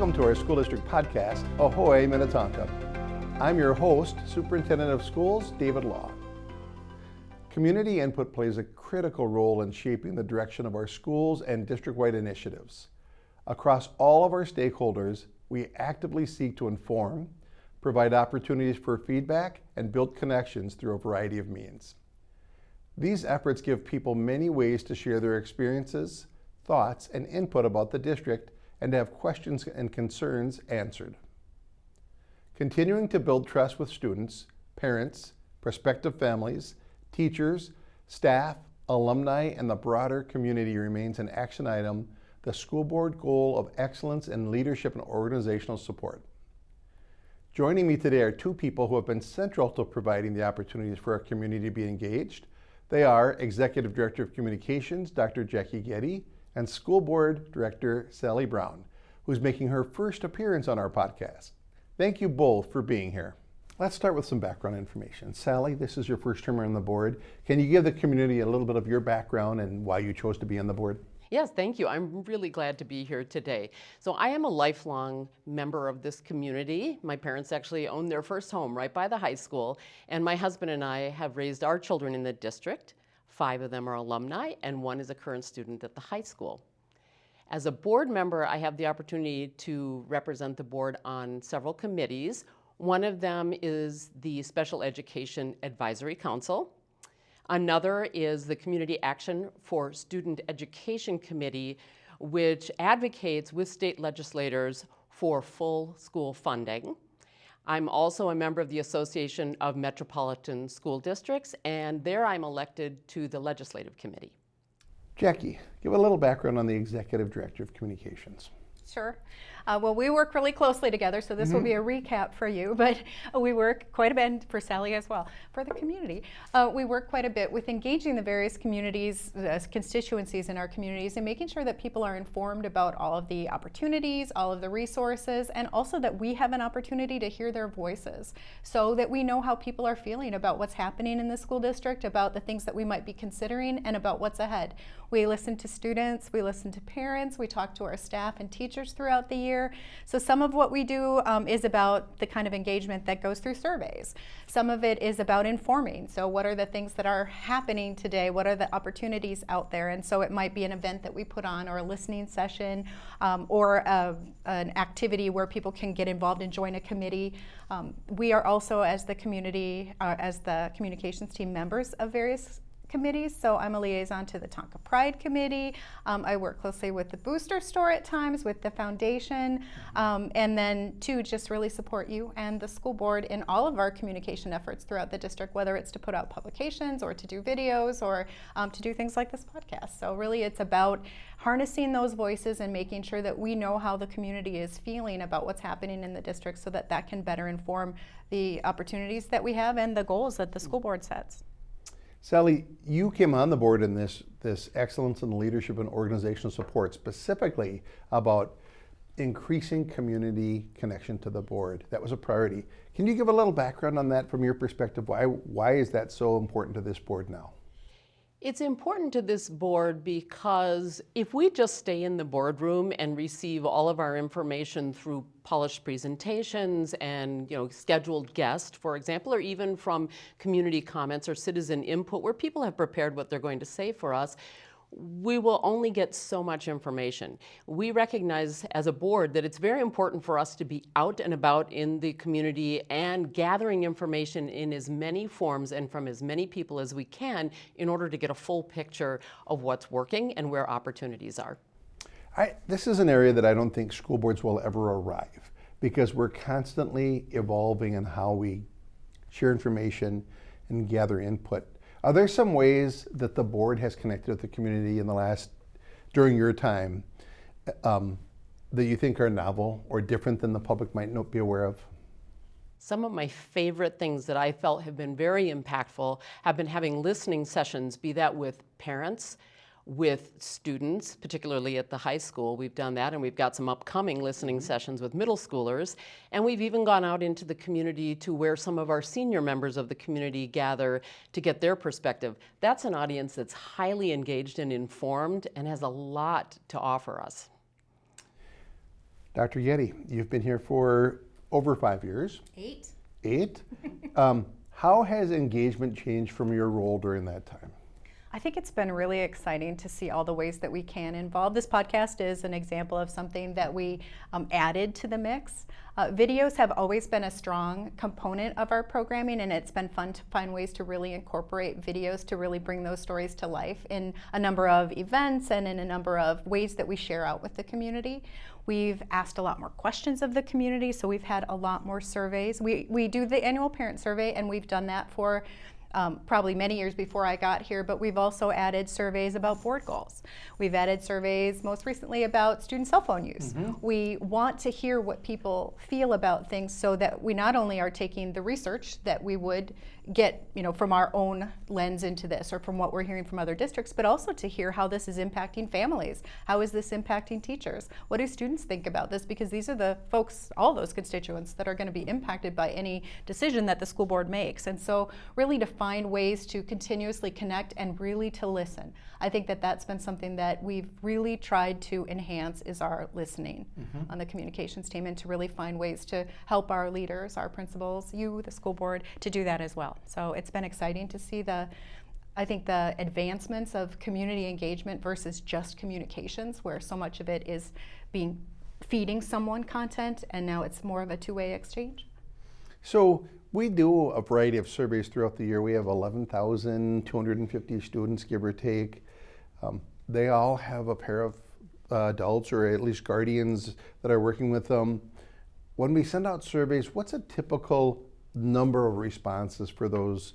Welcome to our School District podcast, Ahoy, Minnetonka. I'm your host, Superintendent of Schools, David Law. Community input plays a critical role in shaping the direction of our schools and district-wide initiatives. Across all of our stakeholders, we actively seek to inform, provide opportunities for feedback, and build connections through a variety of means. These efforts give people many ways to share their experiences, thoughts, and input about the district and to have questions and concerns answered. Continuing to build trust with students, parents, prospective families, teachers, staff, alumni, and the broader community remains an action item, the school board goal of excellence in leadership and organizational support. Joining me today are two people who have been central to providing the opportunities for our community to be engaged. They are Executive Director of Communications, Dr. JacQui Getty, and School Board Director, Sally Browne, who's making her first appearance on our podcast. Thank you both for being here. Let's start with some background information. Sally, this is your first term on the board. Can you give the community a little bit of your background and why you chose to be on the board? Yes, thank you. I'm really glad to be here today. So I am a lifelong member of this community. My parents actually owned their first home right by the high school, and my husband and I have raised our children in the district. 5 of them are alumni, and 1 is a current student at the high school. As a board member, I have the opportunity to represent the board on several committees. One of them is the Special Education Advisory Council. Another is the Community Action for Student Education Committee, which advocates with state legislators for full school funding. I'm also a member of the Association of Metropolitan School Districts, and there I'm elected to the Legislative Committee. JacQui, give a little background on the Executive Director of Communications. Sure. Well, we work really closely together, so this will be a recap for you, but we work quite a bit, for Sally as well, for the community. We work quite a bit with engaging the various communities, constituencies in our communities, and making sure that people are informed about all of the opportunities, all of the resources, and also that we have an opportunity to hear their voices so that we know how people are feeling about what's happening in the school district, about the things that we might be considering, and about what's ahead. We listen to students, we listen to parents, we talk to our staff and teachers throughout the year. So some of what we do is about the kind of engagement that goes through surveys. Some of it is about informing. So what are the things that are happening today? What are the opportunities out there? And so it might be an event that we put on, or a listening session, or an activity where people can get involved and join a committee. We are also, as the community, as the communications team, members of various committees. So I'm a liaison to the Tonka Pride Committee. I work closely with the Booster Store at times, with the foundation, and then to just really support you and the school board in all of our communication efforts throughout the district, whether it's to put out publications or to do videos or to do things like this podcast. So really it's about harnessing those voices and making sure that we know how the community is feeling about what's happening in the district so that that can better inform the opportunities that we have and the goals that the school board sets. Sally, you came on the board in this excellence in leadership and organizational support, specifically about increasing community connection to the board. That was a priority. Can you give a little background on that from your perspective? Why is that so important to this board now? It's important to this board because if we just stay in the boardroom and receive all of our information through polished presentations and scheduled guests, for example, or even from community comments or citizen input where people have prepared what they're going to say for us, we will only get so much information. We recognize as a board that it's very important for us to be out and about in the community and gathering information in as many forms and from as many people as we can in order to get a full picture of what's working and where opportunities are. This is an area that I don't think school boards will ever arrive, because we're constantly evolving in how we share information and gather input. Are there some ways that the board has connected with the community during your time, that you think are novel or different than the public might not be aware of? Some of my favorite things that I felt have been very impactful have been having listening sessions, be that with parents, with students, particularly at the high school. We've done that, and we've got some upcoming listening sessions with middle schoolers. And we've even gone out into the community to where some of our senior members of the community gather to get their perspective. That's an audience that's highly engaged and informed and has a lot to offer us. Dr. Getty, you've been here for over 5 years. 8. 8? How has engagement changed from your role during that time? I think it's been really exciting to see all the ways that we can involve. This podcast is an example of something that we added to the mix. Videos have always been a strong component of our programming, and it's been fun to find ways to really incorporate videos to really bring those stories to life in a number of events and in a number of ways that we share out with the community. We've asked a lot more questions of the community, so we've had a lot more surveys. We do the annual parent survey, and we've done that for probably many years before I got here, but we've also added surveys about board goals. We've added surveys most recently about student cell phone use. We want to hear what people feel about things so that we not only are taking the research that we would get, from our own lens into this or from what we're hearing from other districts, but also to hear how this is impacting families. How is this impacting teachers? What do students think about this? Because these are the folks, all those constituents that are going to be impacted by any decision that the school board makes. And so really to find ways to continuously connect and really to listen. I think that that's been something that we've really tried to enhance is our listening on the communications team, and to really find ways to help our leaders, our principals, you, the school board, to do that as well. So it's been exciting to see the advancements of community engagement versus just communications, where so much of it is feeding someone content, and now it's more of a two-way exchange. So we do a variety of surveys throughout the year. We have 11,250 students, give or take. They all have a pair of adults or at least guardians that are working with them. When we send out surveys, what's a typical number of responses for those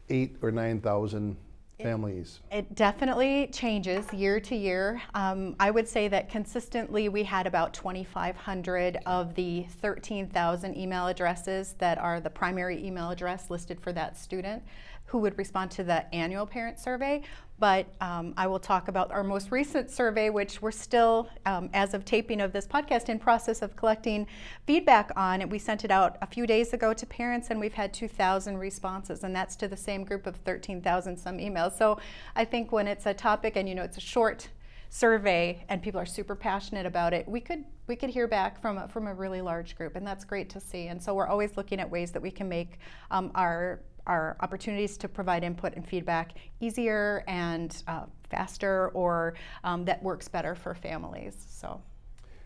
8,000 or 9,000 families? It definitely changes year to year. I would say that consistently we had about 2,500 of the 13,000 email addresses that are the primary email address listed for that student who would respond to the annual parent survey. But I will talk about our most recent survey, which we're still, as of taping of this podcast, in process of collecting feedback on. We sent it out a few days ago to parents, and we've had 2,000 responses, and that's to the same group of 13,000 some emails. So I think when it's a topic and it's a short survey and people are super passionate about it, we could hear back from a really large group, and that's great to see. And so we're always looking at ways that we can make our opportunities to provide input and feedback easier and faster, or that works better for families. So,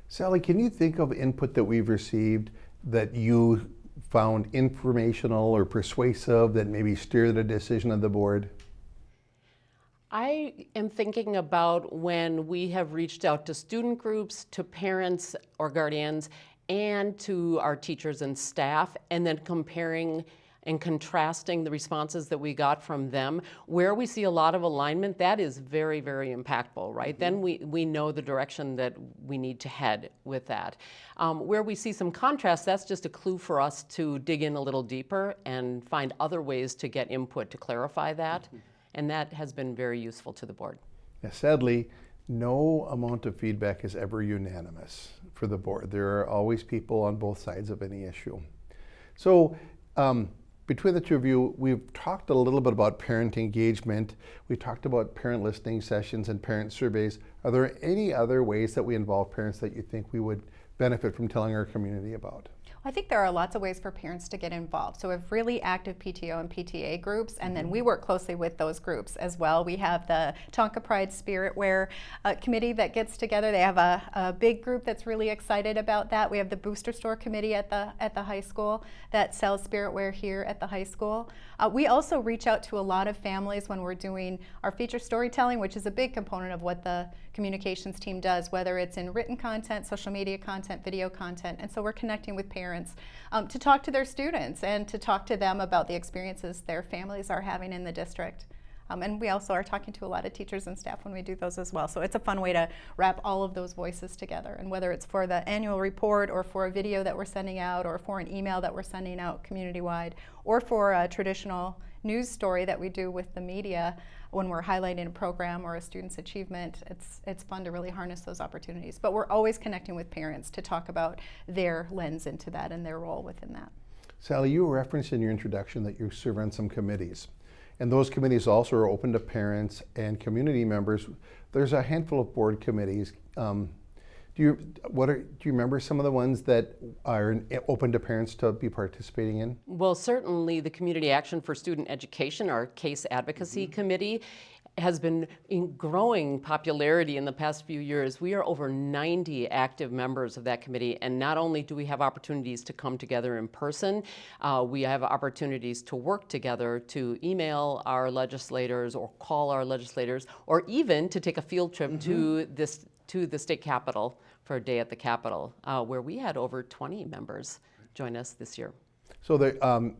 Sally, can you think of input that we've received that you found informational or persuasive that maybe steered the decision of the board? I am thinking about when we have reached out to student groups, to parents or guardians, and to our teachers and staff, and then comparing and contrasting the responses that we got from them. Where we see a lot of alignment, that is very, very impactful, right? Then we know the direction that we need to head with that. Where we see some contrast, that's just a clue for us to dig in a little deeper and find other ways to get input to clarify that. And that has been very useful to the board. Yeah, sadly, no amount of feedback is ever unanimous for the board. There are always people on both sides of any issue. So between the two of you, we've talked a little bit about parent engagement. We talked about parent listening sessions and parent surveys. Are there any other ways that we involve parents that you think we would benefit from telling our community about? I think there are lots of ways for parents to get involved. So we have really active PTO and PTA groups, and then we work closely with those groups as well. We have the Tonka Pride Spirit Wear committee that gets together. They have a big group that's really excited about that. We have the Booster Store committee at the high school that sells spirit wear here at the high school. We also reach out to a lot of families when we're doing our feature storytelling, which is a big component of what the communications team does, whether it's in written content, social media content, video content. And so we're connecting with parents to talk to their students and to talk to them about the experiences their families are having in the district. And we also are talking to a lot of teachers and staff when we do those as well. So it's a fun way to wrap all of those voices together. And whether it's for the annual report or for a video that we're sending out or for an email that we're sending out community-wide or for a traditional news story that we do with the media when we're highlighting a program or a student's achievement, it's fun to really harness those opportunities. But we're always connecting with parents to talk about their lens into that and their role within that. Sally, you referenced in your introduction that you serve on some committees. And those committees also are open to parents and community members. There's a handful of board committees. Do Do you remember some of the ones that are open to parents to be participating in? Well, certainly the Community Action for Student Education, our case advocacy committee, has been in growing popularity in the past few years. We are over 90 active members of that committee, and not only do we have opportunities to come together in person, we have opportunities to work together, to email our legislators or call our legislators, or even to take a field trip to the state capitol for a day at the Capitol, where we had over 20 members join us this year. So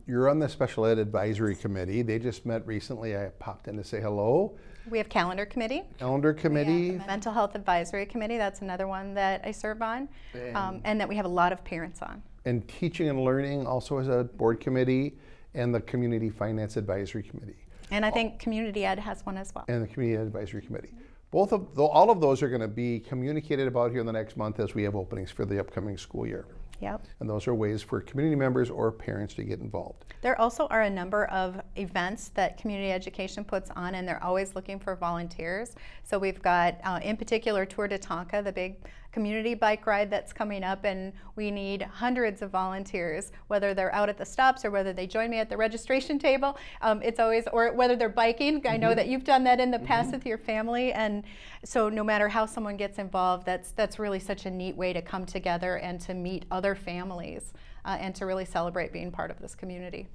you're on the Special Ed Advisory Committee. They just met recently. I popped in to say hello. We have Calendar Committee. Calendar Committee. Mental Health Advisory Committee, that's another one that I serve on, and that we have a lot of parents on. And Teaching and Learning also has a board committee, and the Community Finance Advisory Committee. And I think Community Ed has one as well. And the Community Ed Advisory Committee. All of those are going to be communicated about here in the next month as we have openings for the upcoming school year. Yep. And those are ways for community members or parents to get involved. There also are a number of events that community education puts on, and they're always looking for volunteers. So we've got, in particular, Tour de Tonka, the big community bike ride that's coming up, and we need hundreds of volunteers, whether they're out at the stops or whether they join me at the registration table. It's always, or whether they're biking. I know that you've done that in the past with your family, and so no matter how someone gets involved, that's really such a neat way to come together and to meet other families and to really celebrate being part of this community.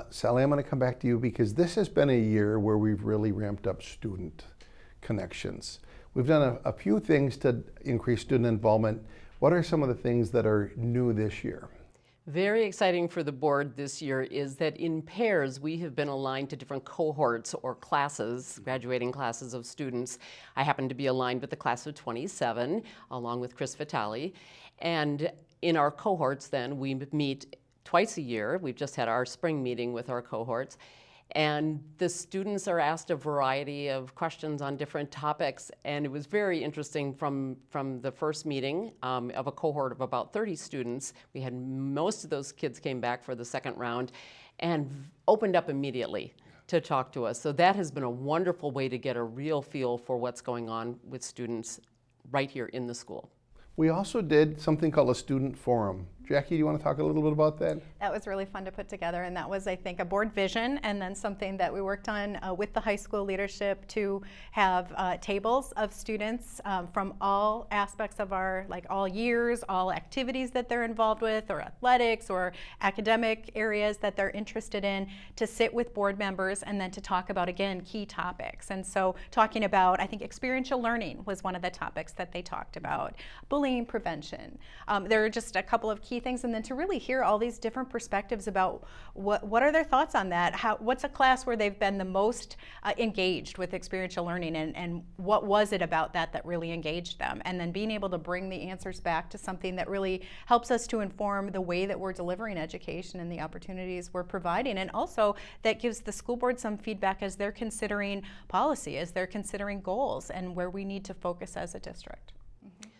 Sally, I'm going to come back to you because this has been a year where we've really ramped up student connections. We've done a few things to increase student involvement. What are some of the things that are new this year? Very exciting for the board this year is that in pairs we have been aligned to different cohorts or classes, graduating classes of students. I happen to be aligned with the class of 27 along with Chris Vitale. And in our cohorts then we meet twice a year. We've just had our spring meeting with our cohorts. And the students are asked a variety of questions on different topics. And it was very interesting from the first meeting of a cohort of about 30 students. We had most of those kids came back for the second round and opened up immediately to talk to us. So that has been a wonderful way to get a real feel for what's going on with students right here in the school. We also did something called a student forum. JacQui, do you want to talk a little bit about that? That was really fun to put together, and that was, I think, a board vision, and then something that we worked on with the high school leadership to have tables of students from all aspects of our, like all years, all activities that they're involved with, or athletics, or academic areas that they're interested in, to sit with board members and then to talk about, again, key topics. And so talking about, I think experiential learning was one of the topics that they talked about, bullying prevention. There are just a couple of key things, and then to really hear all these different perspectives about what are their thoughts on that, what's a class where they've been the most engaged with experiential learning, and what was it about that really engaged them, and then being able to bring the answers back to something that really helps us to inform the way that we're delivering education and the opportunities we're providing, and also that gives the school board some feedback as they're considering policy, as they're considering goals, and where we need to focus as a district.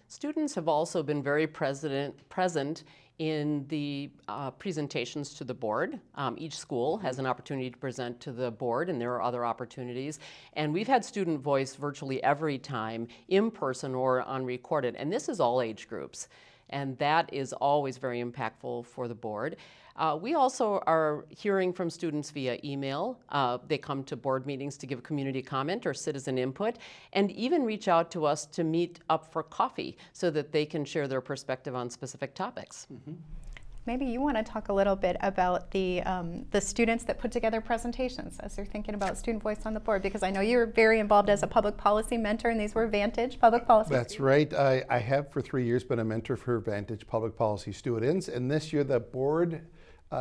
Students have also been very present in the presentations to the board. Each school has an opportunity to present to the board, and there are other opportunities. And we've had student voice virtually every time, in person or unrecorded. And this is all age groups. And that is always very impactful for the board. We also are hearing from students via email. They come to board meetings to give community comment or citizen input, and even reach out to us to meet up for coffee so that they can share their perspective on specific topics. Mm-hmm. Maybe you want to talk a little bit about the students that put together presentations as they're thinking about student voice on the board, because I know you're very involved as a public policy mentor, and these were Vantage public policy. That's right. I have for 3 years been a mentor for Vantage public policy students, and this year the board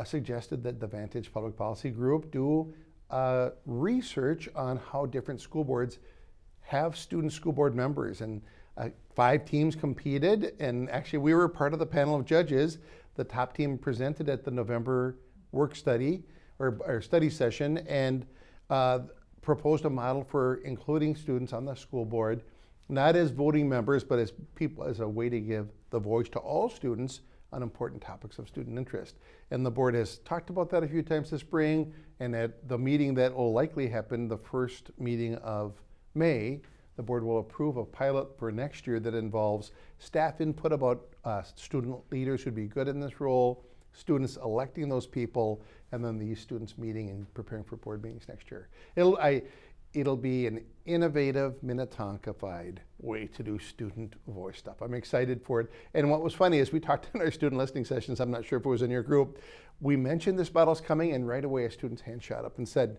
suggested that the Vantage Public Policy Group do research on how different school boards have student school board members. And 5 teams competed, and actually we were part of the panel of judges. The top team presented at the November work study or study session and proposed a model for including students on the school board, not as voting members, but as people, as a way to give the voice to all students on important topics of student interest. And the board has talked about that a few times this spring, and at the meeting that will likely happen, the first meeting of May, the board will approve a pilot for next year that involves staff input about student leaders who'd be good in this role, students electing those people, and then these students meeting and preparing for board meetings next year. It'll be an innovative, Minnetonka-fied way to do student voice stuff. I'm excited for it. And what was funny is we talked in our student listening sessions, I'm not sure if it was in your group, we mentioned this battle's coming, and right away a student's hand shot up and said,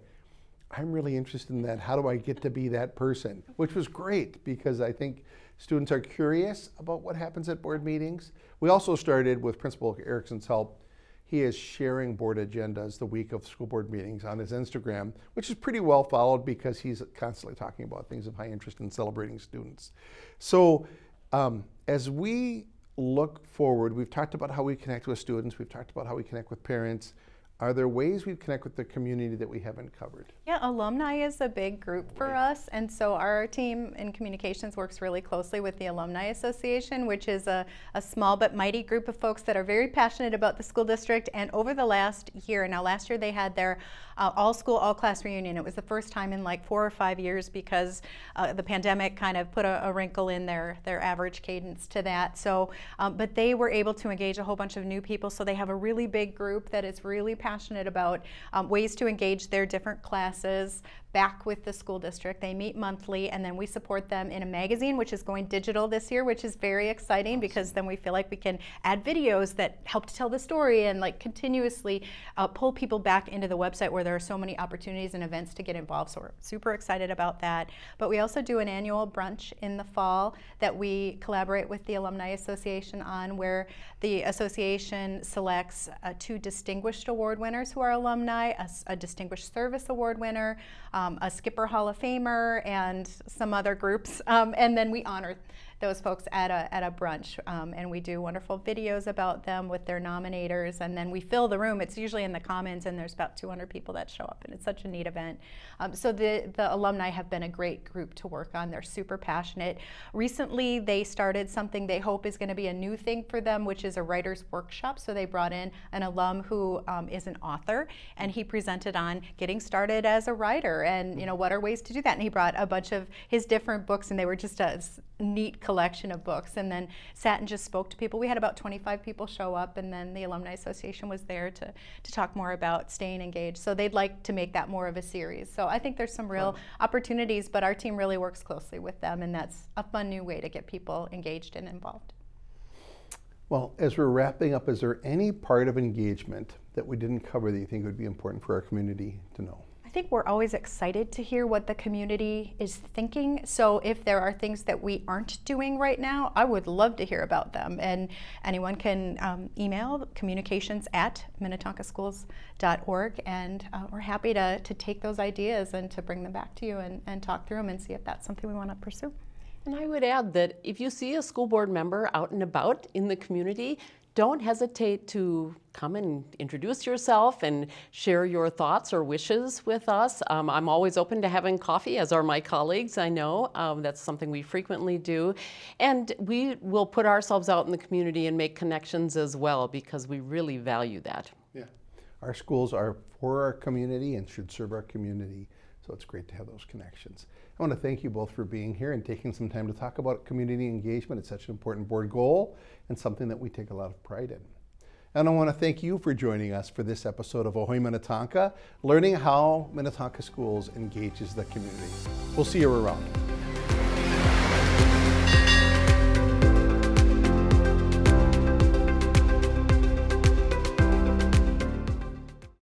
I'm really interested in that. How do I get to be that person? Which was great, because I think students are curious about what happens at board meetings. We also started, with Principal Erickson's help, he is sharing board agendas the week of school board meetings on his Instagram, which is pretty well followed because he's constantly talking about things of high interest in celebrating students. So as we look forward, we've talked about how we connect with students, we've talked about how we connect with parents. Are there ways we connect with the community that we haven't covered? Yeah, alumni is a big group for us, and so our team in communications works really closely with the Alumni Association, which is a small but mighty group of folks that are very passionate about the school district. And over the last year, now last year they had their all-school, all-class reunion. It was the first time in like 4 or 5 years because the pandemic kind of put a wrinkle in their average cadence to that. So, but they were able to engage a whole bunch of new people, so they have a really big group that is really passionate about ways to engage their different classes back with the school district. They meet monthly, and then we support them in a magazine, which is going digital this year, which is very exciting because then we feel like we can add videos that help to tell the story and like continuously pull people back into the website where there are so many opportunities and events to get involved. So we're super excited about that. But we also do an annual brunch in the fall that we collaborate with the Alumni Association on, where the association selects 2 distinguished award winners who are alumni, a distinguished service award winner, a Skipper Hall of Famer, and some other groups, and then we honor those folks at a brunch, and we do wonderful videos about them with their nominators, and then we fill the room. It's usually in the Commons, and there's about 200 people that show up, and it's such a neat event. So the alumni have been a great group to work on. They're super passionate. Recently, they started something they hope is going to be a new thing for them, which is a writer's workshop. So they brought in an alum who is an author, and he presented on getting started as a writer and what are ways to do that. And he brought a bunch of his different books, and they were just a neat collection of books, and then sat and just spoke to people. We had about 25 people show up, and then the Alumni Association was there to talk more about staying engaged. So they'd like to make that more of a series. So I think there's some real opportunities, but our team really works closely with them, and that's a fun new way to get people engaged and involved. Well, as we're wrapping up, is there any part of engagement that we didn't cover that you think would be important for our community to know? I think we're always excited to hear what the community is thinking. So if there are things that we aren't doing right now, I would love to hear about them. And anyone can email communications@minnetonkaschools.org, and we're happy to take those ideas and to bring them back to you and talk through them and see if that's something we want to pursue. And I would add that if you see a school board member out and about in the community, don't hesitate to come and introduce yourself and share your thoughts or wishes with us. I'm always open to having coffee, as are my colleagues, I know. That's something we frequently do. And we will put ourselves out in the community and make connections as well, because we really value that. Yeah. Our schools are for our community and should serve our community, so it's great to have those connections. I want to thank you both for being here and taking some time to talk about community engagement. It's such an important board goal and something that we take a lot of pride in. And I want to thank you for joining us for this episode of Ahoy Minnetonka, learning how Minnetonka Schools engages the community. We'll see you around.